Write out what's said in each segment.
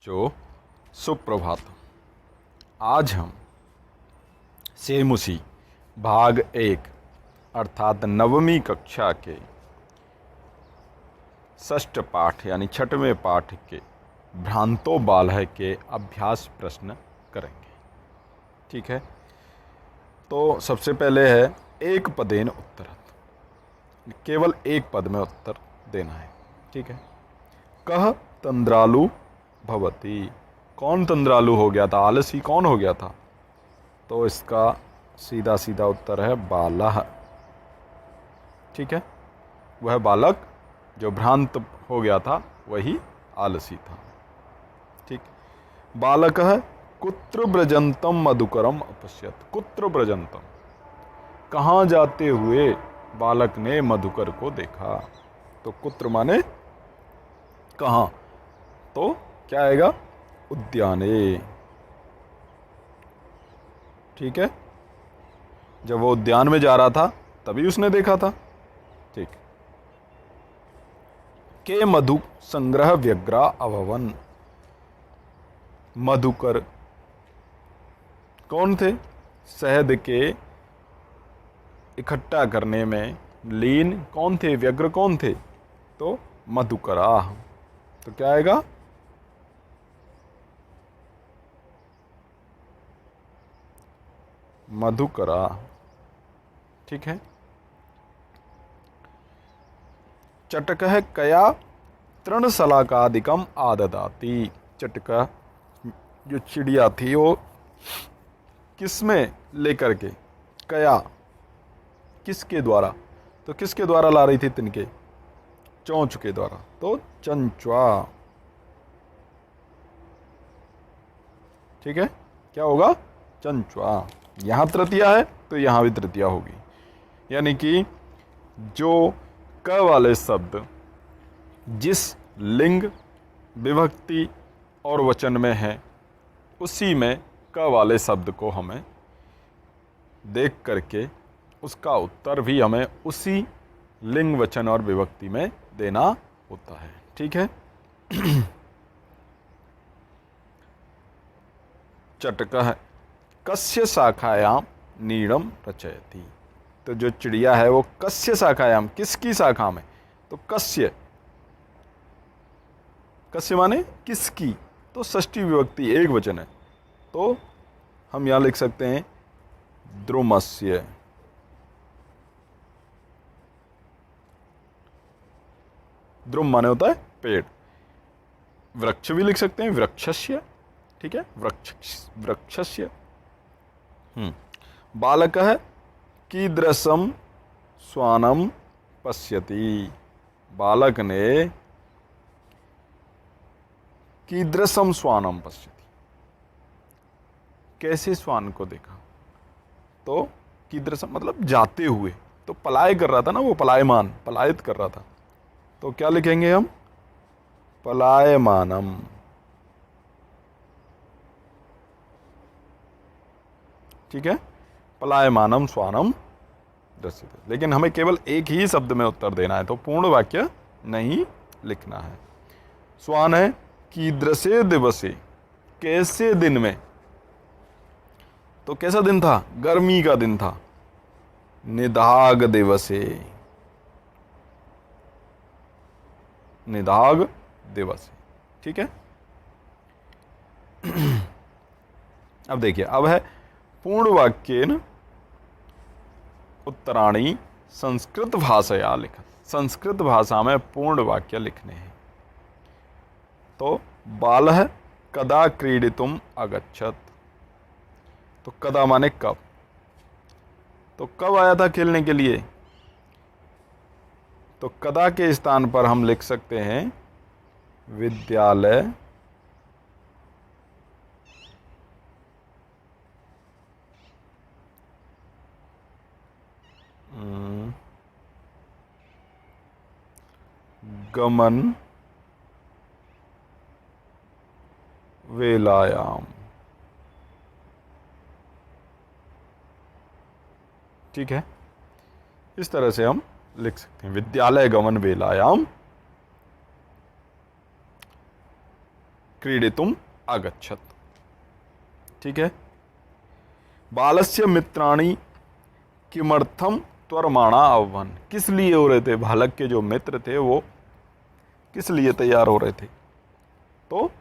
बच्चों, सुप्रभात। आज हम सेम उसी भाग 1 अर्थात नवमी कक्षा के षष्ठ पाठ यानी छठवें पाठ के भ्रांतो बालः के अभ्यास प्रश्न करेंगे। ठीक है, तो सबसे पहले है एक पदेन उत्तरत्, केवल एक पद में उत्तर देना है। ठीक है, कह तंद्रालु भवति, कौन तंद्रालु हो गया था, आलसी कौन हो गया था? तो इसका सीधा सीधा उत्तर है बालः। ठीक है, वह बालक जो भ्रांत हो गया था वही आलसी था। ठीक, बालक है कुत्र व्रजंतम मधुकरम अपश्यत, कुत्र व्रजंतम, कहाँ जाते हुए बालक ने मधुकर को देखा। तो कुत्र माने कहाँ, तो क्या आएगा, उद्याने। ठीक है, जब वो उद्यान में जा रहा था तभी उसने देखा था। ठीक, के मधु संग्रह व्यग्रा अभवन, मधुकर कौन थे? शहद के इकट्ठा करने में लीन कौन थे, व्यग्र कौन थे? तो मधुकरा। तो क्या आएगा, मधुकरा। ठीक है, चटक है कया तृणशलाकादिकम आददाति, चटका जो चिड़िया थी वो किसमें लेकर के, कया किसके द्वारा, तो किसके द्वारा ला रही थी तिनके, चोंच के द्वारा, तो चंचवा। ठीक है, क्या होगा, चंचवा। यहां तृतीया है तो यहां भी तृतीया होगी, यानी कि जो क वाले शब्द जिस लिंग विभक्ति और वचन में है उसी में क वाले शब्द को हमें देख करके उसका उत्तर भी हमें उसी लिंग वचन और विभक्ति में देना होता है। ठीक है, चटकः कस्य शाखायाम नीड़म रचयति, तो जो चिड़िया है वो कस्य शाखायाम, किसकी शाखा में, तो कस्य, कस्य माने किसकी, तो षष्ठी विभक्ति एक वचन है, तो हम यहां लिख सकते हैं द्रुमस्य। द्रुम माने होता है पेड़, वृक्ष भी लिख सकते हैं वृक्षस्य। ठीक है, वृक्षस्य। बालक है कीदृशम श्वानम पश्यति, बालक ने कीदृशम श्वानम पश्यति, कैसे श्वान को देखा, तो कीदृशम मतलब जाते हुए, तो पलाय कर रहा था ना वो, पलायमान, पलायित कर रहा था, तो क्या लिखेंगे हम, पलायमानम। ठीक है, पलायमानम श्वानम दृश्यते, लेकिन हमें केवल एक ही शब्द में उत्तर देना है, तो पूर्ण वाक्य नहीं लिखना है। श्वान है कीदृशे दिवसे, कैसे दिन में, तो कैसा दिन था, गर्मी का दिन था, निदाग दिवसे, निदाग दिवसे। ठीक है, अब देखिए, अब है पूर्ण वाक्येन उत्तराणी संस्कृत भाषया लिखत, संस्कृत भाषा में पूर्ण वाक्य लिखने हैं। तो बालः कदा क्रीडितुम अगच्छत, तो कदा माने कब, तो कब आया था खेलने के लिए, तो कदा के स्थान पर हम लिख सकते हैं विद्यालय गमन वेलायाम। ठीक है, इस तरह से हम लिख सकते हैं विद्यालय गमन वेलायाम क्रीडितुम आगच्छत। ठीक है। बालस्य मित्राणि किमर्थम त्वरमाणा अभवन्, किस लिए हो रहे थे, बालक के जो मित्र थे वो किस लिए तैयार हो रहे थे, तो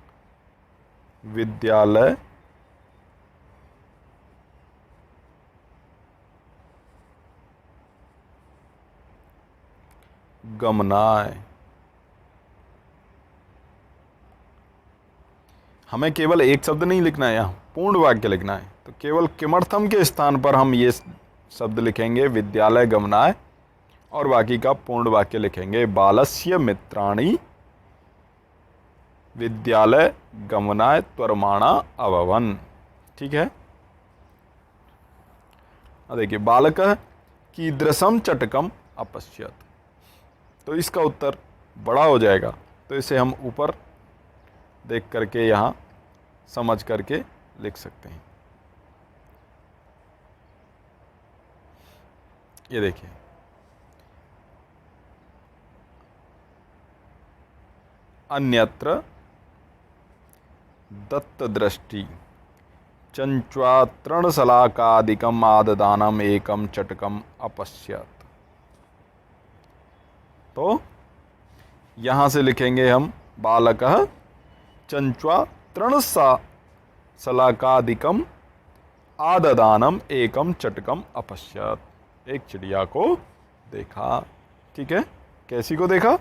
विद्यालय गमनाय। हमें केवल एक शब्द नहीं लिखना है, यहाँ पूर्ण वाक्य लिखना है, तो केवल किमर्थम के स्थान पर हम ये शब्द लिखेंगे विद्यालय गमनाय, और बाकी का पूर्ण वाक्य लिखेंगे बालस्य मित्राणि विद्यालय गमनाय त्वरमाणा अभवन्। ठीक है। देखिए, बालक कीदृशम चटकम अपश्यत, तो इसका उत्तर बड़ा हो जाएगा, तो इसे हम ऊपर देख करके यहाँ समझ करके लिख सकते हैं। ये देखिए, अन्यत्र दत्तदृष्टि चंच्वातृणशलाकादिकम आददानम एकम चटकम अपश्यत, तो यहां से लिखेंगे हम बालक चंच्वातृणशलाकादिकम आददानम एकम चटकम अपश्यत, एक चिड़िया को देखा। ठीक है। कैसी को देखा,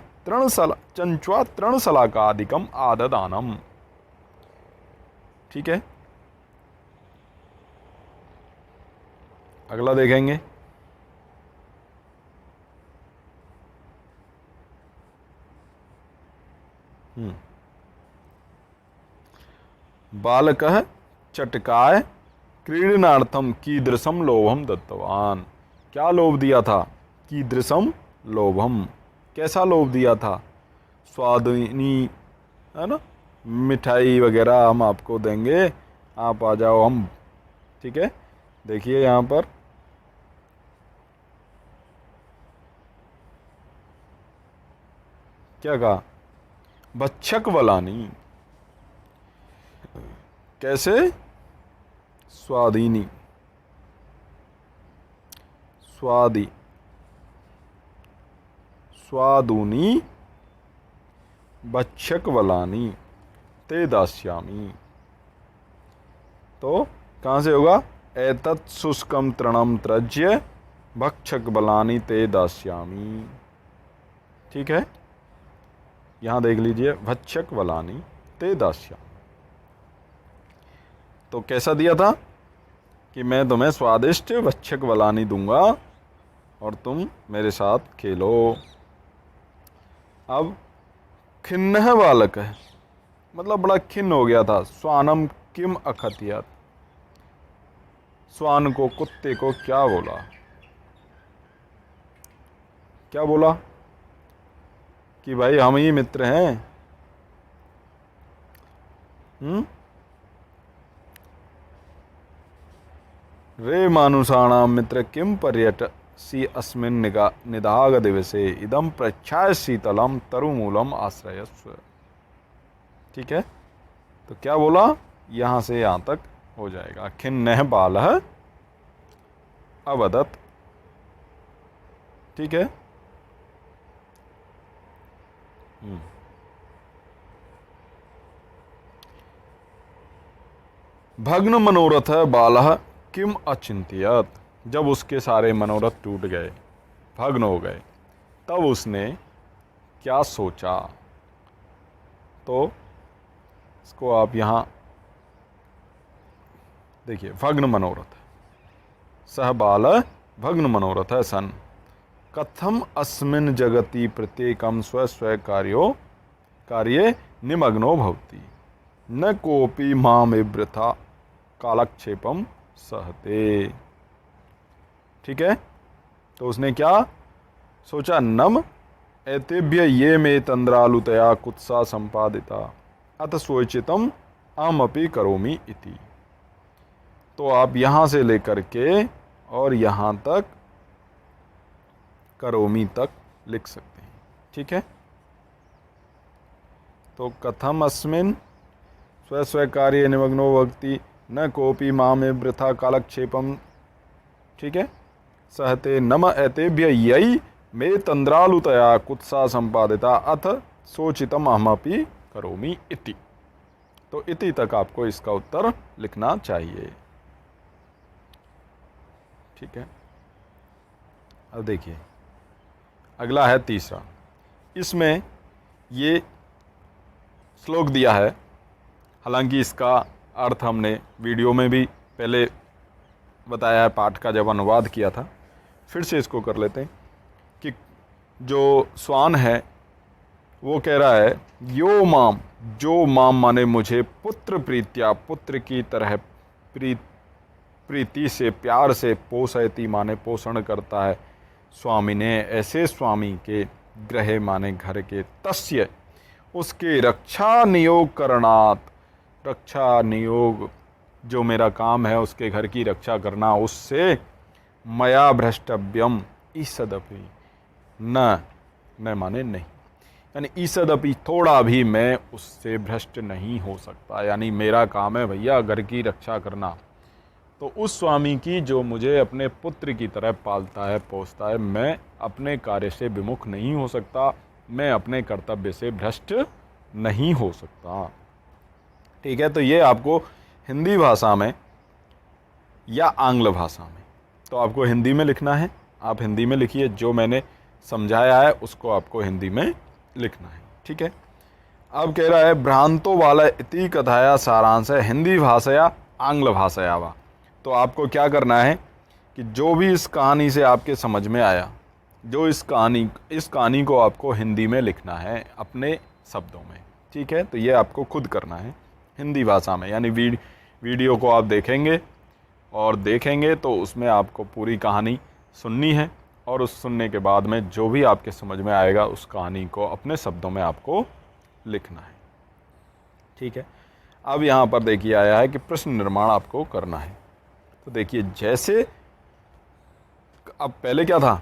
चंच्वातृणशलाकादिकम आददानम। ठीक है। अगला देखेंगे, बालकः चटकाय क्रीडनार्थम कीदृशम लोभम दत्तवान, क्या लोभ दिया था, कीदृशम लोभम, कैसा लोभ दिया था, स्वादिनी, है ना, मिठाई वगैरह हम आपको देंगे, आप आ जाओ हम। ठीक है। देखिए यहाँ पर क्या कहा, भक्षक वलानी, कैसे, स्वादिनी, स्वादुनी भक्षक वलानी ते दास्यामी, तो कहाँ से होगा, एतत् शुष्कम तृणम त्यज्य भक्षक बलानी ते दास्यामी। ठीक है। यहाँ देख लीजिए, भक्षक बलानी ते दास्यामी, तो कैसा दिया था कि मैं तुम्हें स्वादिष्ट भक्षक बलानी दूंगा और तुम मेरे साथ खेलो। अब खिन्न बालक है, मतलब बड़ा खिन्न हो गया था, स्वानम किम अखतियत, स्वान को, कुत्ते को क्या बोला, क्या बोला कि भाई हम ही मित्र हैं। रे मानुषाणाम मित्र किम पर्यटसी अस्मिन् निदाग दिवसे इदम प्रच्छाय शीतलम तरुमूलम आश्रयस्व। ठीक है। तो क्या बोला, यहां से यहां तक हो जाएगा, खिन्नः बालः अवदत्। ठीक है। भग्न मनोरथ बालः किम अचिंत्यत, जब उसके सारे मनोरथ टूट गए, भग्न हो गए, तब उसने क्या सोचा, तो इसको आप यहाँ देखिए, भग्न मनोरथ, सह बाल भग्न मनोरथ सन कथम अस्मिन् जगति प्रत्येकम स्व स्व कार्ये निमग्नो भवति न कोपि माम वृथा कालक्षेपम सहते। ठीक है। तो उसने क्या सोचा, नम एतेभ्य ये मे तंद्रालुतया कुत्सा संपादिता अत स्वचितम अहमपि करोमि इति। तो आप यहाँ से लेकर के और यहाँ तक करोमी तक लिख सकते हैं। ठीक है। तो कथम अस्मिन् स्व स्व कार्य निमग्नो भक्ति न कोपी माँ में वृथा कालक्षेपम। ठीक है, सहते नम एतेभ्य यही मे तंद्रालुतया कुत्सा संपादिता अथ सोचितम अहमपि करोमि इति। तो इति तक आपको इसका उत्तर लिखना चाहिए। ठीक है, अब देखिए अगला है तीसरा। इसमें ये श्लोक दिया है, हालांकि इसका अर्थ हमने वीडियो में भी पहले बताया है, पाठ का जब अनुवाद किया था। फिर से इसको कर लेते हैं कि जो स्वान है वो कह रहा है यो माम, जो माम माने मुझे, पुत्र प्रीत्या पुत्र की तरह प्रीति से प्यार से, पोषयति माने पोषण करता है, स्वामी ने ऐसे स्वामी के, ग्रहे माने घर के, तस्य उसके, रक्षा नियोग करणात, रक्षा नियोग जो मेरा काम है उसके घर की रक्षा करना, उससे मया भ्रष्टव्यम ईसदपि, न माने नहीं, यानी ईसदपि थोड़ा भी मैं उससे भ्रष्ट नहीं हो सकता। यानी मेरा काम है भैया घर की रक्षा करना, तो उस स्वामी की जो मुझे अपने पुत्र की तरह पालता है पोसता है, मैं अपने कार्य से विमुख नहीं हो सकता, मैं अपने कर्तव्य से भ्रष्ट नहीं हो सकता। ठीक है, तो ये आपको हिंदी भाषा में या आंग्ल भाषा में, तो आपको हिंदी में लिखना है, आप हिंदी में लिखिए, जो मैंने समझाया है उसको आपको हिंदी में लिखना है। ठीक है, अब कह रहा है भ्रांतो वाला इति कथाया सारांश है हिंदी भाषाया आंग्ल भाषाया वा। तो आपको क्या करना है कि जो भी इस कहानी से आपके समझ में आया, जो इस कहानी को आपको हिंदी में लिखना है अपने शब्दों में। ठीक है, तो ये आपको खुद करना है हिंदी भाषा में, यानी वीडियो को आप देखेंगे और देखेंगे तो उसमें आपको पूरी कहानी सुननी है, और उस सुनने के बाद में जो भी आपके समझ में आएगा उस कहानी को अपने शब्दों में आपको लिखना है। ठीक है, अब यहाँ पर देखिए आया है कि प्रश्न निर्माण आपको करना है। तो देखिए जैसे, अब पहले क्या था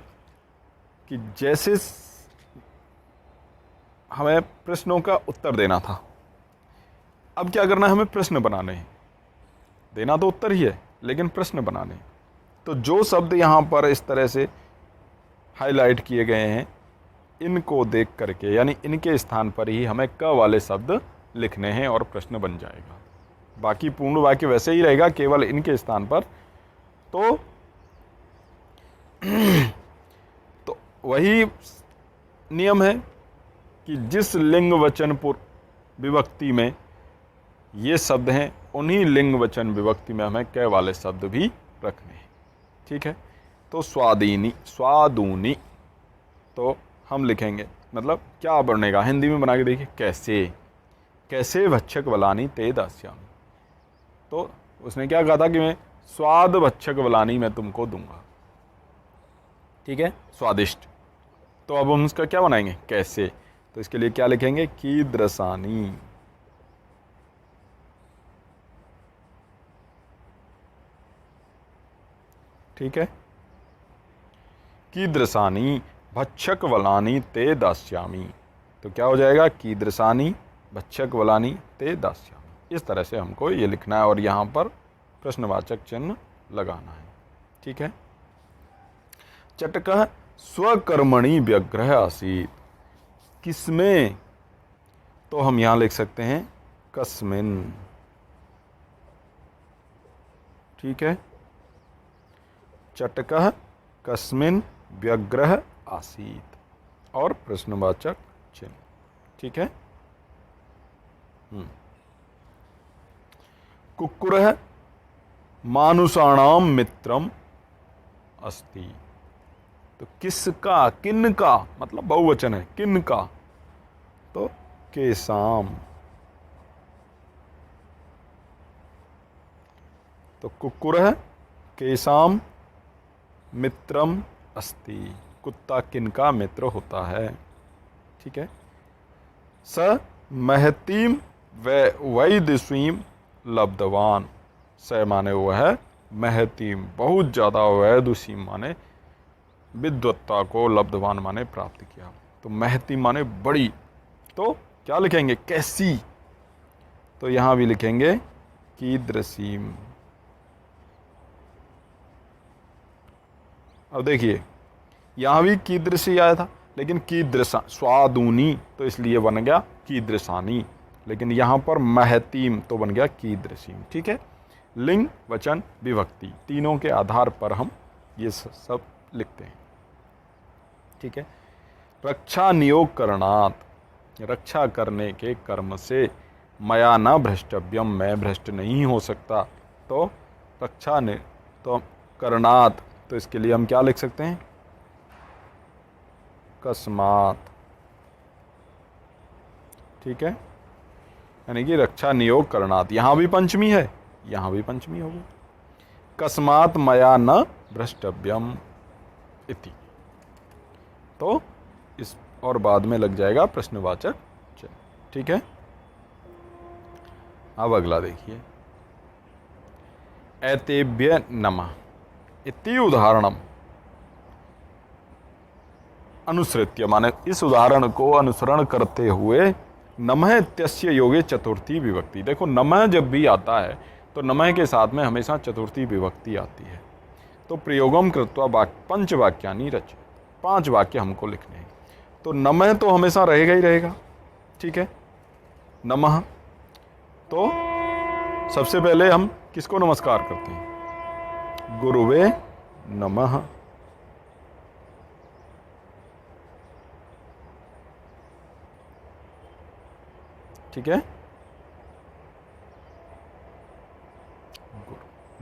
कि जैसे हमें प्रश्नों का उत्तर देना था, अब क्या करना है, हमें प्रश्न बनाने हैं। देना तो उत्तर ही है लेकिन प्रश्न बनाने हैं। तो जो शब्द यहाँ पर इस तरह से हाईलाइट किए गए हैं, इनको देख करके, यानी इनके स्थान पर ही हमें क वाले शब्द लिखने हैं और प्रश्न बन जाएगा। बाकी पूर्ण वाक्य वैसे ही रहेगा, केवल इनके स्थान पर। तो वही नियम है कि जिस लिंग वचन विभक्ति में ये शब्द हैं, उन्हीं लिंग वचन विभक्ति में हमें क वाले शब्द भी रखने हैं। ठीक है, तो स्वादीनी, स्वादूनी, तो हम लिखेंगे, मतलब क्या बनेगा हिंदी में बना के देखिए, कैसे, कैसे भक्षक वलानी ते दास्यामी। तो उसने क्या कहा था कि मैं स्वाद भक्षक वलानी मैं तुमको दूंगा। ठीक है, स्वादिष्ट। तो अब हम उसका क्या बनाएंगे, कैसे। तो इसके लिए क्या लिखेंगे, कीदृशानी। ठीक है, कीदृशानी भक्षक वलानी ते दास्यामी। तो क्या हो जाएगा, कीदृशानी भक्षक वलानी ते दास्यामी। इस तरह से हमको ये लिखना है और यहाँ पर प्रश्नवाचक चिन्ह लगाना है। ठीक है, चटकः स्वकर्मणि व्यग्रह आसीत्, किसमें, तो हम यहाँ लिख सकते हैं कस्मिन। ठीक है, चटकः कस्मिन व्यग्रह आसीत् और प्रश्नवाचक चिन्ह। ठीक है, कुक्कुरः मानुषाणाम मित्रम अस्ति। तो किसका, किनका, मतलब बहुवचन है, किनका, तो केसाम। तो कुक्कुरः केसाम मित्रम अस्ति, कुत्ता किनका मित्र होता है। ठीक है, स महतीम वैदिशीम लब्धवान, स माने वो है महतीम, बहुत ज़्यादा, वैदुषीम माने विद्वत्ता को, लब्धवान माने प्राप्त किया। तो महतीम माने बड़ी, तो क्या लिखेंगे, कैसी। तो यहाँ भी लिखेंगे कीदृशीम। अब देखिए यहाँ भी कीदृशी आया था, लेकिन कीदृशा स्वादूनी तो इसलिए बन गया कीदृशानी, लेकिन यहाँ पर महतीम तो बन गया कीदृशीम। ठीक है, लिंग वचन विभक्ति तीनों के आधार पर हम ये सब लिखते हैं। ठीक है, रक्षा नियोग करणात, रक्षा करने के कर्म से, मया न भ्रष्टव्यम, मैं भ्रष्ट नहीं हो सकता, तो रक्षा ने तो करणात, तो इसके लिए हम क्या लिख सकते हैं, कस्मात। ठीक है, यानी कि रक्षा नियोग करणात, यहां भी पंचमी है, यहां भी पंचमी होगी, कस्मात मया न भ्रष्टव्यम इति। तो इस और बाद में लग जाएगा प्रश्नवाचक चिन्ह। ठीक है, अब अगला देखिए, एतेभ्य नमः इति उदाहरणम अनुसृत्य, माने इस उदाहरण को अनुसरण करते हुए, नमः इत्यस्य योगे चतुर्थी विभक्ति। देखो नमः जब भी आता है तो नमः के साथ में हमेशा चतुर्थी विभक्ति आती है। तो प्रयोगम कृत्वा पंचवाक्यानि रच, 5 वाक्य हमको लिखने हैं, तो नमः तो हमेशा रहेगा ही रहेगा। ठीक है, नमः, तो सबसे पहले हम किसको नमस्कार करते हैं, गुरुवे नमः। ठीक है,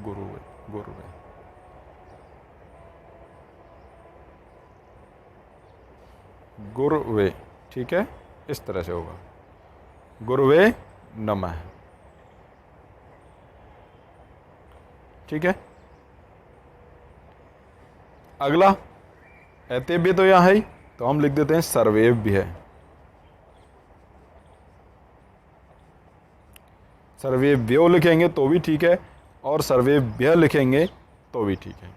गुरुवे गुरुवे, गुरुवे। ठीक है, इस तरह से होगा, गुरुवे नमः। ठीक है, अगला एतेभ्य तो यहाँ है ही, तो हम लिख देते हैं सर्वेभ्य है, सर्वेभ्यो लिखेंगे तो भी ठीक है, और सर्वेभ्य लिखेंगे तो भी ठीक है।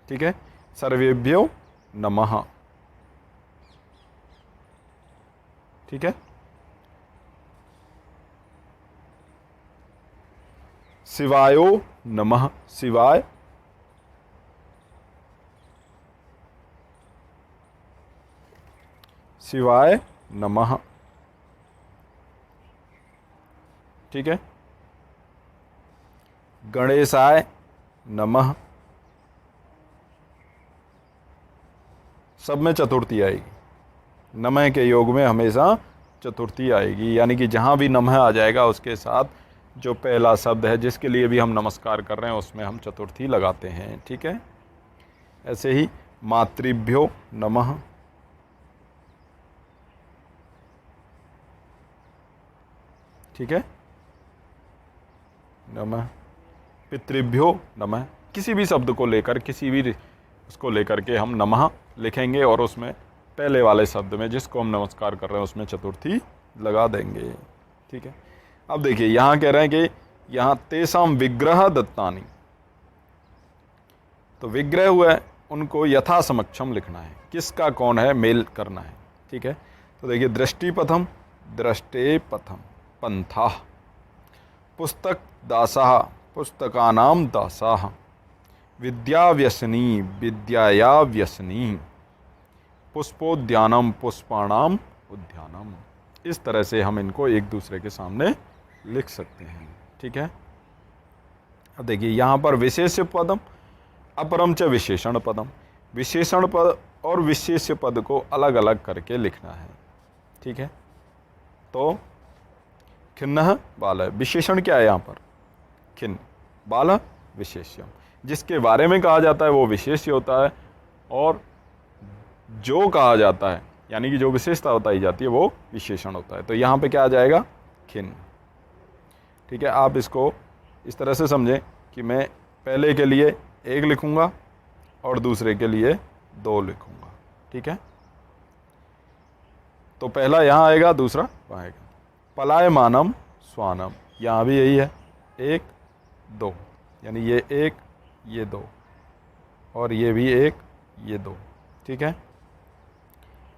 ठीक है, सर्वेभ्यो नमः। ठीक है, शिवायो नमः, शिवाय, शिवाय नमः। ठीक है, गणेशाय नमः, सब में चतुर्थी आएगी, नमः के योग में हमेशा चतुर्थी आएगी, यानी कि जहाँ भी नमः आ जाएगा उसके साथ जो पहला शब्द है जिसके लिए भी हम नमस्कार कर रहे हैं उसमें हम चतुर्थी लगाते हैं। ठीक है, ऐसे ही मातृभ्यो नमः, ठीक है, नमः, पितृभ्यो नमः, किसी भी शब्द को लेकर, किसी भी उसको लेकर के हम नमः लिखेंगे और उसमें पहले वाले शब्द में जिसको हम नमस्कार कर रहे हैं उसमें चतुर्थी लगा देंगे। ठीक है, अब देखिए यहाँ कह रहे हैं कि यहाँ तेषाम विग्रह दत्तानि, तो विग्रह हुआ है उनको यथा समक्षम लिखना है, किसका कौन है मेल करना है। ठीक है, तो देखिए दृष्टिपथम, दृष्टे पथम पंथा, पुस्तक दासाः, पुस्तकानाम दासाः, विद्याव्यसनी, विद्याया व्यसनी, पुष्पोद्यानम, पुष्पाणाम उद्यानम। इस तरह से हम इनको एक दूसरे के सामने लिख सकते हैं। ठीक है, अब देखिए यहाँ पर विशेष्य पदम, अपरम च विशेषण पदम, विशेषण पद और विशेष्य पद को अलग अलग करके लिखना है। ठीक है, तो खिन्नः बालः, विशेषण क्या है यहाँ पर, खिन्न, बालः विशेष्यम, जिसके बारे में कहा जाता है वो विशेष्य होता है, और जो कहा जाता है यानी कि जो विशेषता बताई जाती है वो विशेषण होता है। तो यहाँ पे क्या आ जाएगा, खिन्न। ठीक है, आप इसको इस तरह से समझें कि मैं पहले के लिए 1 लिखूंगा और दूसरे के लिए 2 लिखूंगा। ठीक है, तो पहला यहाँ आएगा, दूसरा वहाँ आएगा। पलायमानम स्वानम, यहाँ भी यही है, 1 2, यानी ये 1 ये 2 और ये भी 1 ये 2। ठीक है,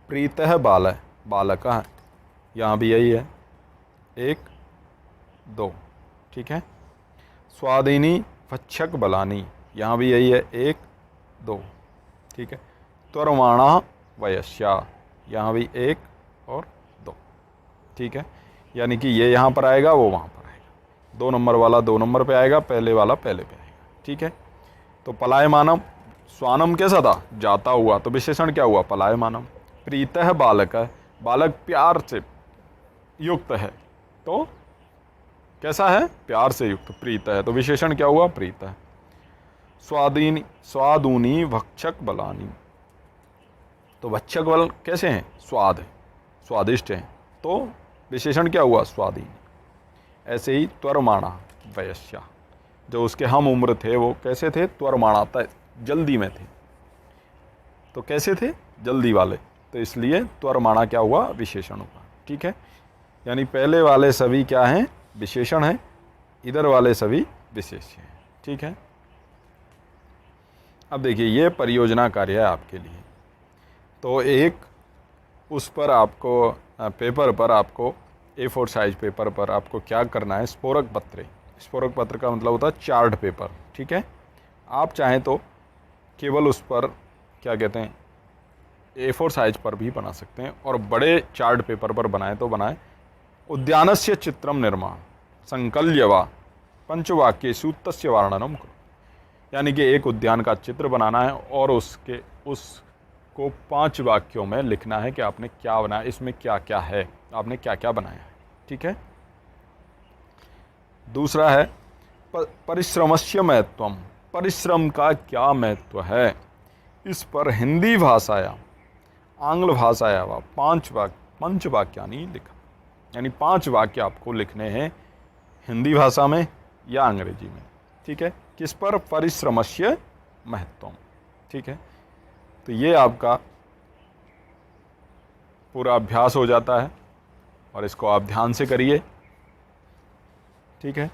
प्रीतः बालः, बालकः, यहाँ भी यही है, 1 2, ठीक है। स्वादिनी भक्षक बलानी, यहाँ भी यही है 1 2, ठीक है। त्वरमाणा वयस्या, यहाँ भी 1 और 2, ठीक है। यानी कि ये यहाँ पर आएगा, वो वहाँ पर आएगा, 2 नंबर वाला 2 नंबर पे आएगा, पहले वाला पहले पे आएगा, ठीक है। तो पलायमानम, स्वानम कैसा था, जाता हुआ, तो विशेषण क्या हुआ, पलायमानम। प्रीतः बालक है, बालक प्यार से युक्त है, तो कैसा है, प्यार से युक्त, प्रीत है, तो विशेषण क्या हुआ, प्रीत है। स्वादीनी स्वादूनी भक्षक बलानी, तो भक्षक बल कैसे हैं, स्वाद है, स्वादिष्ट हैं, तो विशेषण क्या हुआ, स्वादीन। ऐसे ही त्वरमाणा वयस्या, जो उसके हम उम्र थे वो कैसे थे, त्वरमाणा, जल्दी में थे, तो कैसे थे, जल्दी वाले, तो इसलिए त्वरमाणा क्या हुआ, विशेषण हुआ, ठीक है। यानी पहले वाले सभी क्या हैं, विशेषण हैं, इधर वाले सभी विशेष्य हैं, ठीक है। अब देखिए ये परियोजना कार्य है आपके लिए, तो एक उस पर आपको पेपर पर आपको A4 साइज पेपर पर आपको क्या करना है, स्फोरक पत्र, स्फोरक पत्र का मतलब होता है चार्ट पेपर, ठीक है। आप चाहें तो केवल उस पर क्या कहते हैं A4 साइज पर भी बना सकते हैं, और बड़े चार्ट पेपर पर बनाएं तो बनाएं। उद्यानस्य चित्रम निर्माण संकल्य वा पंचवाक्येषु तस्य वर्णनम करो, यानी कि एक उद्यान का चित्र बनाना है और उसको 5 वाक्यों में लिखना है कि आपने क्या बनाया, इसमें क्या क्या है, आपने क्या क्या बनाया है, ठीक है। दूसरा है परिश्रमस्य महत्वम, परिश्रम का क्या महत्व है, इस पर हिंदी भाषाया आंग्ल भाषाया व 5 वाक्यानि लिखा, यानी 5 वाक्य आपको लिखने हैं हिंदी भाषा में या अंग्रेजी में, ठीक है। किस पर, परिश्रमस्य महत्वम, ठीक है। तो ये आपका पूरा अभ्यास हो जाता है और इसको आप ध्यान से करिए, ठीक है।